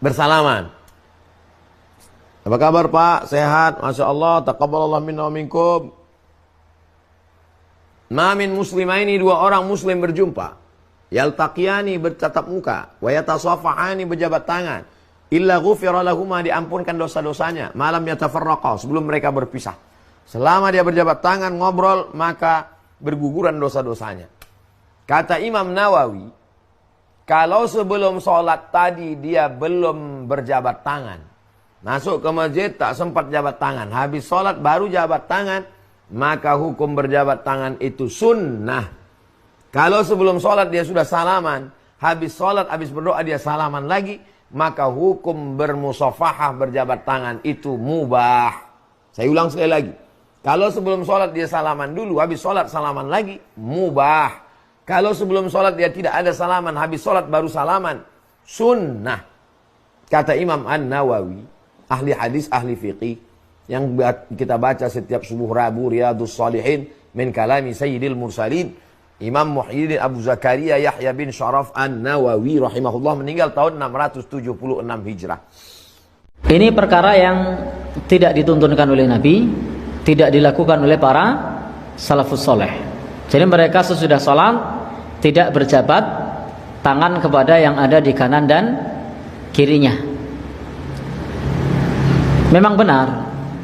bersalaman. Apa kabar Pak? Sehat? Masya Allah. Taqabbalallah minna wa minkum. Ma min muslimaini, dua orang muslim berjumpa. Yaltaqiyani, bertatap muka. Wa yatasafahani, berjabat tangan. Illa ghufira lahuma, diampunkan dosa-dosanya. Malam yatafarraqa, sebelum mereka berpisah. Selama dia berjabat tangan, ngobrol, maka berguguran dosa-dosanya. Kata Imam Nawawi, kalau sebelum sholat tadi dia belum berjabat tangan, masuk ke masjid tak sempat jabat tangan, habis sholat baru jabat tangan, maka hukum berjabat tangan itu sunnah. Kalau sebelum sholat dia sudah salaman, habis sholat, habis berdoa dia salaman lagi, maka hukum bermusafahah, berjabat tangan itu mubah. Saya ulang sekali lagi. Kalau sebelum sholat dia salaman dulu, habis sholat salaman lagi, mubah. Kalau sebelum sholat dia tidak ada salaman, habis sholat baru salaman, sunnah. Kata Imam An-Nawawi, ahli hadis, ahli fiqih, yang kita baca setiap subuh Rabu, Riyadhus Shalihin, min kalami Sayyidil Mursalin, Imam Muhyiddin Abu Zakaria Yahya bin Syaraf An-Nawawi rahimahullah, meninggal tahun 676 Hijrah. Ini perkara yang tidak dituntunkan oleh Nabi, tidak dilakukan oleh para salafus soleh. Jadi mereka sesudah sholat tidak berjabat tangan kepada yang ada di kanan dan kirinya. Memang benar,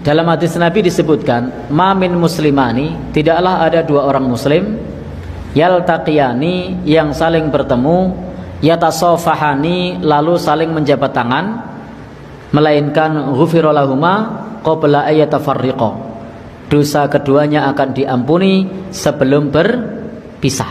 dalam hadis Nabi disebutkan, ma min muslimani, tidaklah ada dua orang muslim, yaltaqiyani, yang saling bertemu, yatasofahani, lalu saling menjabat tangan, melainkan ghufira lahuma qabla ayatafarriqa, dosa keduanya akan diampuni sebelum berpisah.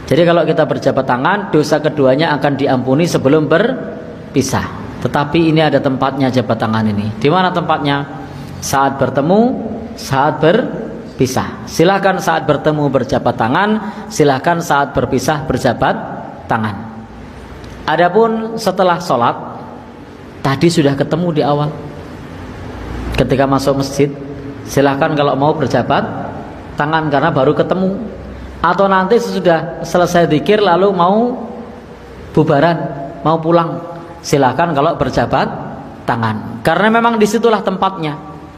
Jadi kalau kita berjabat tangan, dosa keduanya akan diampuni sebelum berpisah. Tetapi ini ada tempatnya jabat tangan ini. Di mana tempatnya? Saat bertemu, saat berpisah. Silakan saat bertemu berjabat tangan, silakan saat berpisah berjabat tangan. Adapun setelah sholat, tadi sudah ketemu di awal. Ketika masuk masjid, silakan kalau mau berjabat tangan karena baru ketemu. Atau nanti sesudah selesai zikir lalu mau bubaran, mau pulang, silakan kalau berjabat tangan. Karena memang disitulah tempatnya.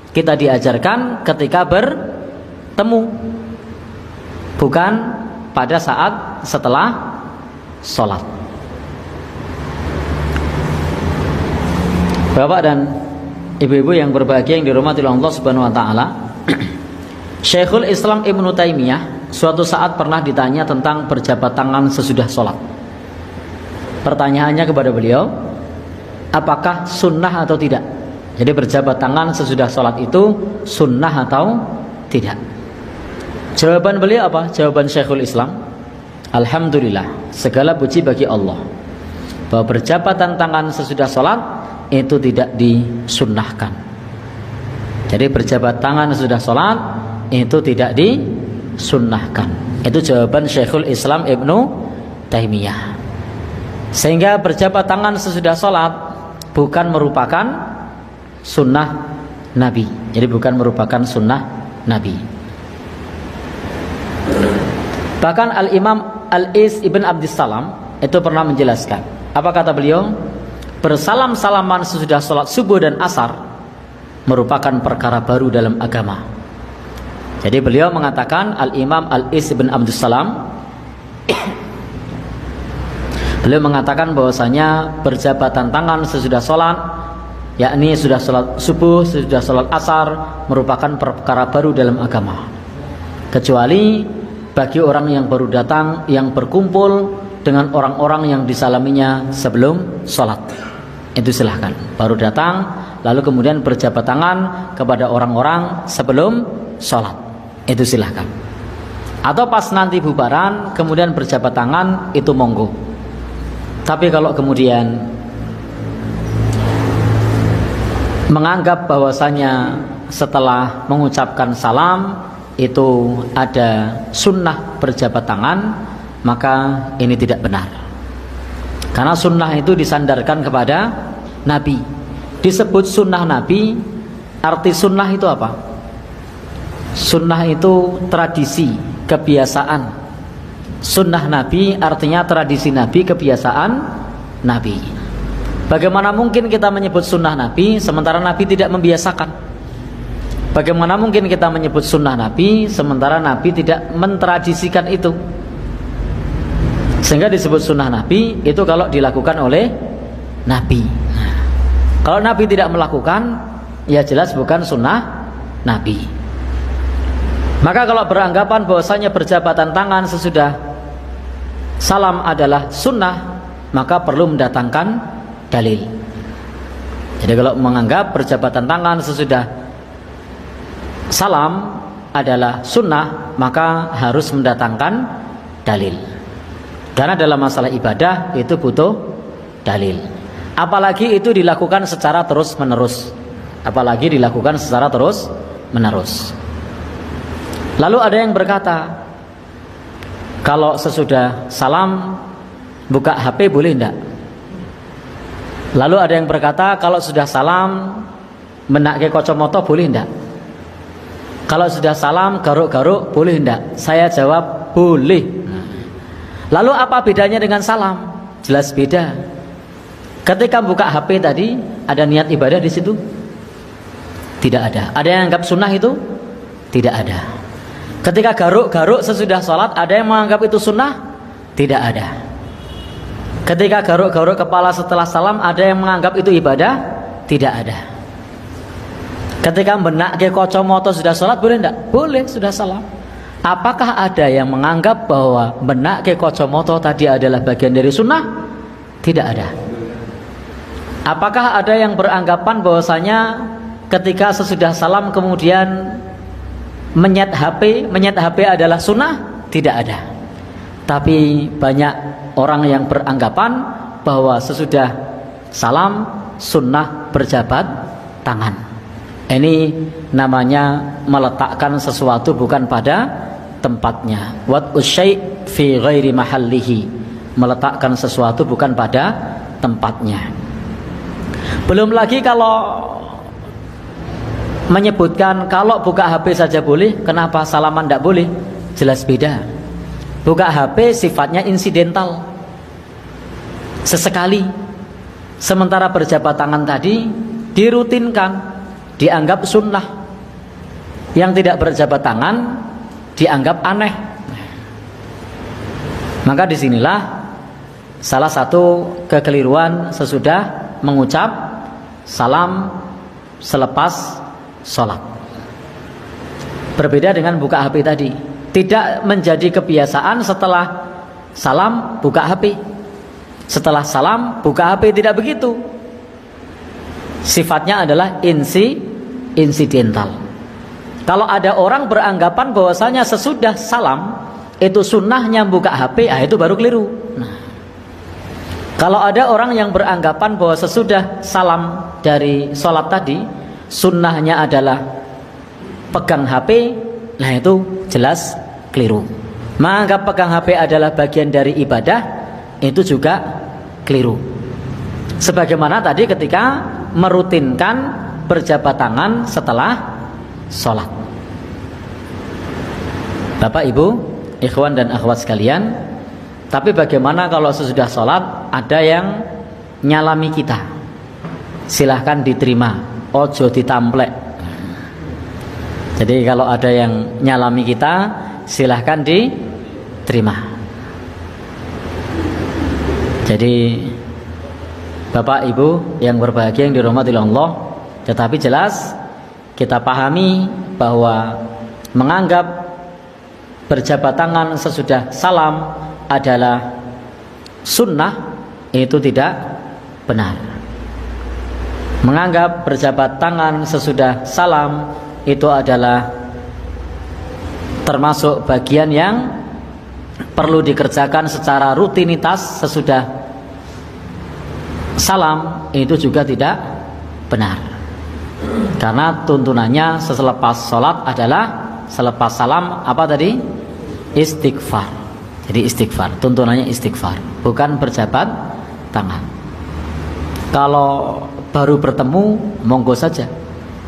Kita diajarkan ketika bertemu, bukan pada saat setelah sholat. Bapak dan ibu-ibu yang berbahagia yang dirahmati Allah Subhanahu wa taala, Syekhul Islam Ibnu Taimiyah suatu saat pernah ditanya tentang berjabat tangan sesudah sholat. Pertanyaannya kepada beliau, apakah sunnah atau tidak? Jadi berjabat tangan sesudah sholat itu sunnah atau tidak? Jawaban beliau apa? Jawaban Syekhul Islam, alhamdulillah, segala puji bagi Allah, bahwa berjabatan tangan sesudah sholat itu tidak disunnahkan. Jadi berjabat tangan sesudah sholat itu tidak disunnahkan. Itu jawaban Syekhul Islam Ibnu Taimiyah. Sehingga berjabat tangan sesudah sholat bukan merupakan sunnah Nabi. Jadi bukan merupakan sunnah Nabi. Bahkan Al-Imam Al-Is Ibn Abdissalam itu pernah menjelaskan. Apa kata beliau? Bersalam-salaman sesudah sholat subuh dan asar merupakan perkara baru dalam agama. Jadi beliau mengatakan, Al-Imam Al-Is Ibn Abdissalam, beliau mengatakan bahwasanya berjabatan tangan sesudah sholat, yakni sudah sholat subuh, sudah sholat asar, merupakan perkara baru dalam agama. Kecuali bagi orang yang baru datang, yang berkumpul dengan orang-orang yang disalaminya sebelum sholat, itu silahkan. Baru datang, lalu kemudian berjabat tangan kepada orang-orang sebelum sholat, itu silahkan. Atau pas nanti bubaran, kemudian berjabat tangan, itu monggo. Tapi kalau kemudian menganggap bahwasanya setelah mengucapkan salam itu ada sunnah berjabat tangan, maka ini tidak benar. Karena sunnah itu disandarkan kepada Nabi. Disebut sunnah Nabi, arti sunnah itu apa? Sunnah itu tradisi, kebiasaan. Sunnah Nabi artinya tradisi Nabi, kebiasaan Nabi. Bagaimana mungkin kita menyebut sunnah Nabi sementara Nabi tidak membiasakan? Bagaimana mungkin kita menyebut sunnah Nabi sementara Nabi tidak mentradisikan itu? Sehingga disebut sunnah Nabi itu kalau dilakukan oleh Nabi. Nah, kalau Nabi tidak melakukan, ya jelas bukan sunnah Nabi. Maka kalau beranggapan bahwasanya berjabatan tangan sesudah salam adalah sunnah, maka perlu mendatangkan dalil. Jadi kalau menganggap berjabatan tangan sesudah salam adalah sunnah, maka harus mendatangkan dalil. Karena dalam masalah ibadah itu butuh dalil. Apalagi itu dilakukan secara terus menerus. Apalagi dilakukan secara terus menerus. Lalu ada yang berkata, kalau sesudah salam buka HP boleh enggak? Lalu ada yang berkata, kalau sudah salam menakke kacamata boleh enggak? Kalau sudah salam garuk-garuk boleh enggak? Saya jawab boleh. Lalu apa bedanya dengan salam? Jelas beda. Ketika buka HP tadi ada niat ibadah di situ? Tidak ada. Ada yang anggap sunnah itu? Tidak ada. Ketika garuk-garuk sesudah sholat, ada yang menganggap itu sunnah? Tidak ada. Ketika garuk-garuk kepala setelah salam, ada yang menganggap itu ibadah? Tidak ada. Ketika benakke kacamata sudah sholat boleh tidak? Boleh, sudah salam. Apakah ada yang menganggap bahwa benakke kacamata tadi adalah bagian dari sunnah? Tidak ada. Apakah ada yang beranggapan bahwasanya ketika sesudah salam kemudian menyet HP adalah sunnah? Tidak ada. Tapi banyak orang yang beranggapan bahwa sesudah salam sunnah berjabat tangan. Ini namanya meletakkan sesuatu bukan pada tempatnya. Wad'u syai' fi ghairi mahallihi. Meletakkan sesuatu bukan pada tempatnya. Belum lagi kalau menyebutkan kalau buka HP saja boleh, kenapa salaman tidak boleh? Jelas beda. Buka HP sifatnya insidental, sesekali. Sementara berjabat tangan tadi dirutinkan, dianggap sunnah. Yang tidak berjabat tangan dianggap aneh. Maka disinilah salah satu kekeliruan sesudah mengucap salam selepas sholat. Berbeda dengan buka HP tadi. Tidak menjadi kebiasaan setelah salam buka HP. Setelah salam buka HP, tidak begitu. Sifatnya adalah insidental. Kalau ada orang beranggapan bahwasanya sesudah salam itu sunnahnya buka HP, itu baru keliru. Nah, kalau ada orang yang beranggapan bahwa sesudah salam dari sholat tadi sunnahnya adalah pegang HP, nah itu jelas keliru. Menganggap pegang HP adalah bagian dari ibadah, itu juga keliru. Sebagaimana tadi ketika merutinkan berjabat tangan setelah sholat. Bapak, Ibu, ikhwan dan akhwat sekalian, tapi bagaimana kalau sesudah sholat ada yang nyalami kita? Silahkan diterima, ojo ditamplek. Jadi kalau ada yang nyalami kita, silahkan diterima. Jadi Bapak Ibu yang berbahagia yang dirahmati Allah, tetapi jelas kita pahami bahwa menganggap berjabat tangan sesudah salam adalah sunnah itu tidak benar. Menganggap berjabat tangan sesudah salam itu adalah termasuk bagian yang perlu dikerjakan secara rutinitas sesudah salam, itu juga tidak benar. Karena tuntunannya selepas sholat adalah selepas salam apa tadi? Istighfar. Jadi istighfar, tuntunannya istighfar, bukan berjabat tangan. Kalau baru bertemu monggo saja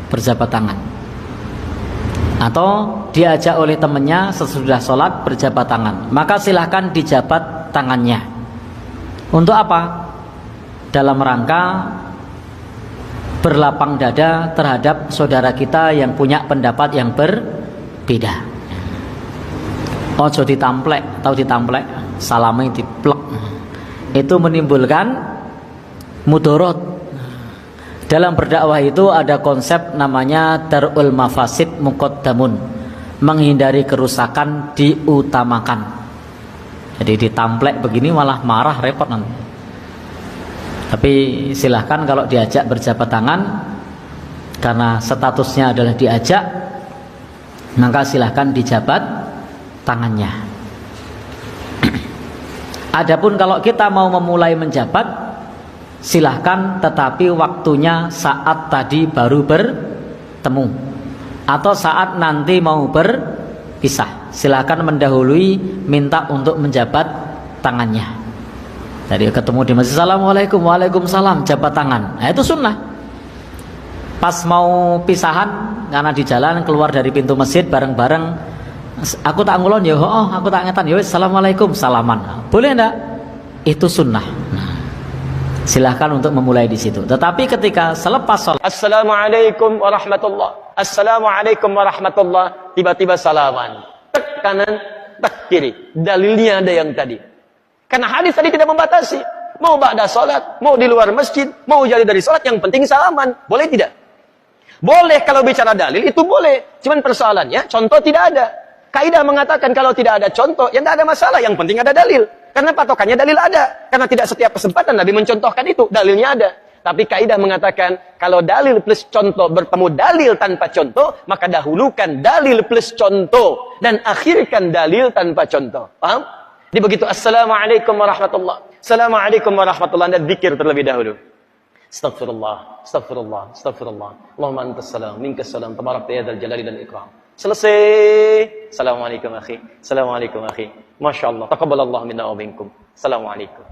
berjabat tangan, atau diajak oleh temannya sesudah sholat berjabat tangan, maka silahkan dijabat tangannya. Untuk apa? dalam rangka berlapang dada terhadap saudara kita yang punya pendapat yang berbeda. Ojo ditamplek, tahu ditamplek, salamnya diplek. Itu menimbulkan mudorot. Dalam berdakwah itu ada konsep namanya darul mafasid muqaddamun, menghindari kerusakan diutamakan. Jadi ditamplek begini malah marah, repot nanti. Tapi silahkan kalau diajak berjabat tangan, karena statusnya adalah diajak, maka silahkan dijabat tangannya. Adapun kalau kita mau memulai menjabat, silahkan, tetapi waktunya saat tadi baru bertemu atau saat nanti mau berpisah. Silahkan mendahului minta untuk menjabat tangannya. Jadi ketemu di masjid, assalamualaikum, waalaikumsalam, jabat tangan. Nah, itu sunnah. Pas mau pisahan karena di jalan keluar dari pintu masjid bareng-bareng, aku tak ngulon ya, oh aku tak ngetan ya, assalamualaikum, salaman. Boleh enggak? Itu sunnah. Nah, silahkan untuk memulai di situ. Tetapi ketika selepas sholat, assalamualaikum warahmatullah, assalamualaikum warahmatullah, tiba-tiba salaman, tek kanan, tek kiri. Dalilnya ada yang tadi. Karena hadis tadi tidak membatasi. Mau ba'da sholat, mau di luar masjid, mau jadi dari sholat, yang penting salaman. Boleh tidak? Boleh kalau bicara dalil, itu boleh. Cuman persoalannya, contoh tidak ada. Kaidah mengatakan kalau tidak ada contoh, ya tidak ada masalah. Yang penting ada dalil. Karena patokannya dalil ada. Karena tidak setiap kesempatan Nabi mencontohkan itu. Dalilnya ada. Tapi kaidah mengatakan, kalau dalil plus contoh bertemu dalil tanpa contoh, maka dahulukan dalil plus contoh. Dan akhirkan dalil tanpa contoh. Paham? Jadi begitu, assalamualaikum warahmatullah, assalamualaikum warahmatullah, anda zikir terlebih dahulu. Astaghfirullah, astaghfirullah, astaghfirullah, Allahumma antas salam, minkas salam, tabarakta ya dzal jalali dan ikram. Selesai. Assalamualaikum akhi, assalamualaikum akhi, masya Allah, taqabbalallahu minna wa minkum, assalamualaikum.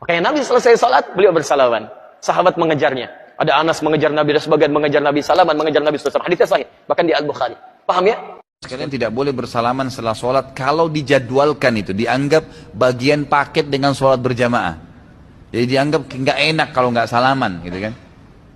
Makanya Nabi selesai salat, beliau bersalaman. Sahabat mengejarnya. Ada Anas mengejar Nabi, dan sebagian mengejar Nabi, salaman mengejar Nabi SAW. Hadisnya sahih, bahkan di Al-Bukhari. Paham ya? Kalian tidak boleh bersalaman setelah sholat kalau dijadwalkan, itu dianggap bagian paket dengan sholat berjamaah. Jadi dianggap nggak enak kalau nggak salaman, gitu kan.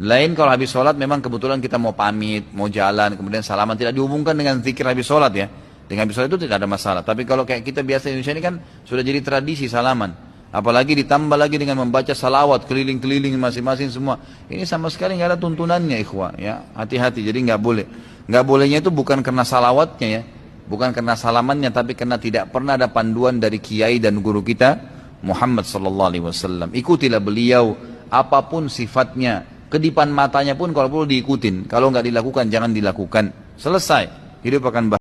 Lain kalau habis sholat memang kebetulan kita mau pamit, mau jalan, kemudian salaman, tidak dihubungkan dengan zikir habis sholat ya. Dengan habis sholat itu tidak ada masalah. Tapi kalau kayak kita biasa di Indonesia ini kan sudah jadi tradisi salaman. Apalagi ditambah lagi dengan membaca salawat keliling-keliling masing-masing semua. Ini sama sekali nggak ada tuntunannya, ikhwah. Ya, hati-hati. Jadi nggak boleh. Nggak bolehnya itu bukan karena salawatnya ya, bukan karena salamannya, tapi karena tidak pernah ada panduan dari kiai dan guru kita Muhammad sallallahu alaihi wasallam. Ikutilah beliau apapun sifatnya, kedipan matanya pun kalau perlu diikutin. Kalau nggak dilakukan jangan dilakukan. Selesai. Hidup akan bahagia.